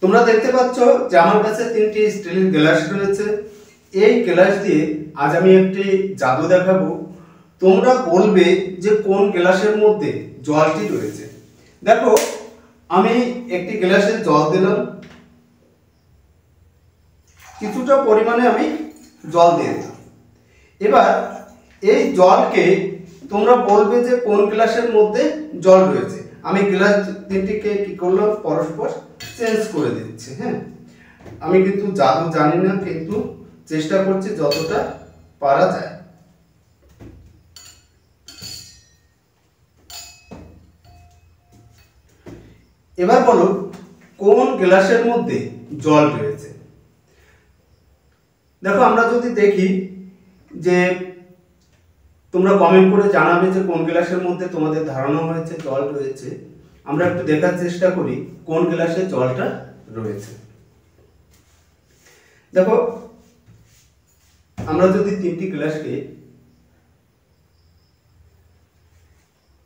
তোমরা দেখতে পাচ্ছ যে আমার কাছে তিনটি স্টিলের গ্লাস রয়েছে। এই গ্লাস দিয়ে আজ আমি একটি জাদু দেখাবো। তোমরা বলবে যে কোন গ্লাসের মধ্যে জলটি রয়েছে। দেখো, আমি একটি গ্লাসে জল দিলাম, কিছুটা পরিমাণে আমি জল দিয়ে দিলাম। এবার এই জলকে তোমরা বলবে যে কোন গ্লাসের মধ্যে জল রয়েছে। আমি গ্লাস তিনটিকে কি করলাম, পরস্পর চেঞ্জ করে দিচ্ছি। হ্যাঁ, আমি কিন্তু জাদু জানি না, কিন্তু চেষ্টা করছি যতটা পারা যায়। এবার বলো কোন গ্লাসের মধ্যে জল রয়েছে। দেখো, আমরা যদি দেখি যে তোমরা কমেন্ট করে জানাবে যে কোন গ্লাসের মধ্যে তোমাদের ধারণা হয়েছে জল রয়েছে। আমরা একটু দেখার চেষ্টা করি কোন গ্লাসে জলটা রয়েছে। দেখো, আমরা যদি তিনটি গ্লাসকে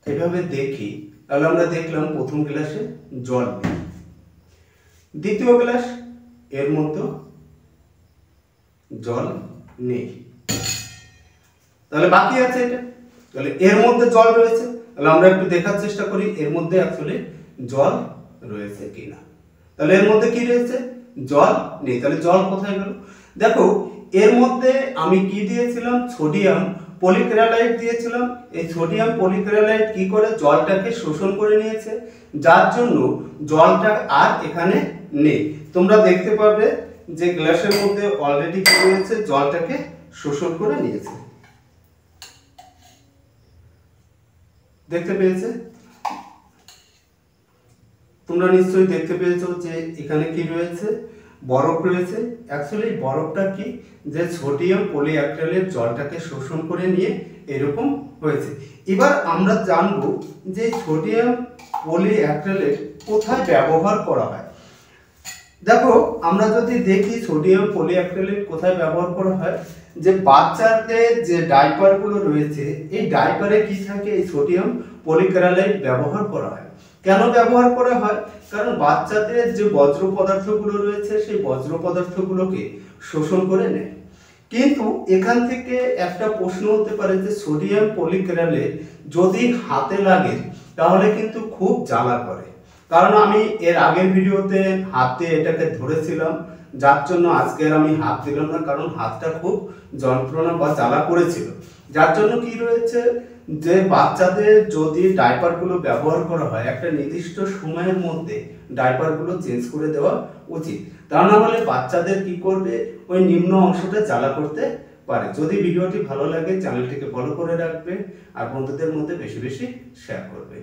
এভাবে দেখি, তাহলে আমরা দেখলাম প্রথম গ্লাসে জল নেই, দ্বিতীয় গ্লাস এর মধ্যে জল নেই, তাহলে বাকি আছে এটা। তাহলে এর মধ্যে জল রয়েছে, তাহলে আমরা একটু দেখার চেষ্টা করি এর মধ্যে আসলে জল রয়েছে কিনা। তাহলে এর মধ্যে কি রয়েছে, জল নেই। তাহলে জল কোথায় গেল? দেখো, এর মধ্যে আমি কি দিয়েছিলাম, সোডিয়াম পলিক্লোরাইড দিয়েছিলাম। এই সোডিয়াম পলিক্লোরাইড কি করে জলটাকে শোষণ করে নিয়েছে, যার জন্য জলটা আর এখানে নেই। তোমরা দেখতে পাবে যে গ্লাসের মধ্যে অলরেডি কি রয়েছে, জলটাকে শোষণ করে নিয়েছে। দেখতে পেয়েছে? তোমরা নিশ্চয়ই দেখতে পেয়েছো যে এখানে কি রয়েছে, বরফ রয়েছে। অ্যাকচুয়ালি বরফটা কি, যে সোডিয়াম পলিঅ্যাক্রিলেট জলটাকে শোষণ করে নিয়ে এরকম হয়েছে। এবার আমরা জানবো যে সোডিয়াম পলিঅ্যাক্রিলেট কোথায় ব্যবহার করা হয়। দেখো, আমরা যদি দেখি সোডিয়াম পলিঅ্যাক্রিলেট কোথায় ব্যবহার করা হয়, যে বাচ্চাদের যে ডাইপারগুলো রয়েছে, এই ডাইপারে কি থাকে, এই সোডিয়াম পলিক্লোরাইড ব্যবহার করা হয়। কেন ব্যবহার করা হয়? কারণ বাচ্চাদের যে বজ্র পদার্থগুলো রয়েছে, সেই বজ্র পদার্থগুলোকে শোষণ করে নেয়। কিন্তু এখান থেকে একটা প্রশ্ন হতে পারে যে সোডিয়াম পলিক্লোরাইড যদি হাতে লাগে তাহলে কিন্তু খুব জ্বালা করে। কারণ আমি এর আগের ভিডিওতে হাতে এটাকে ধরেছিলাম, যার জন্য আজকের আমি হাত দিলাম না, কারণ হাতটা খুব যন্ত্রণা বা জ্বালা করেছিল। যার জন্য কি রয়েছে, যে বাচ্চাদের যদি ডাইপারগুলো ব্যবহার করা হয়, একটা নির্দিষ্ট সময়ের মধ্যে ডাইপারগুলো চেঞ্জ করে দেওয়া উচিত। তা না হলে বাচ্চাদের কি করবে, ওই নিম্ন অংশটা জ্বালা করতে পারে। যদি ভিডিওটি ভালো লাগে চ্যানেলটিকে ফলো করে রাখবে আর বন্ধুদের মধ্যে বেশি বেশি শেয়ার করবে।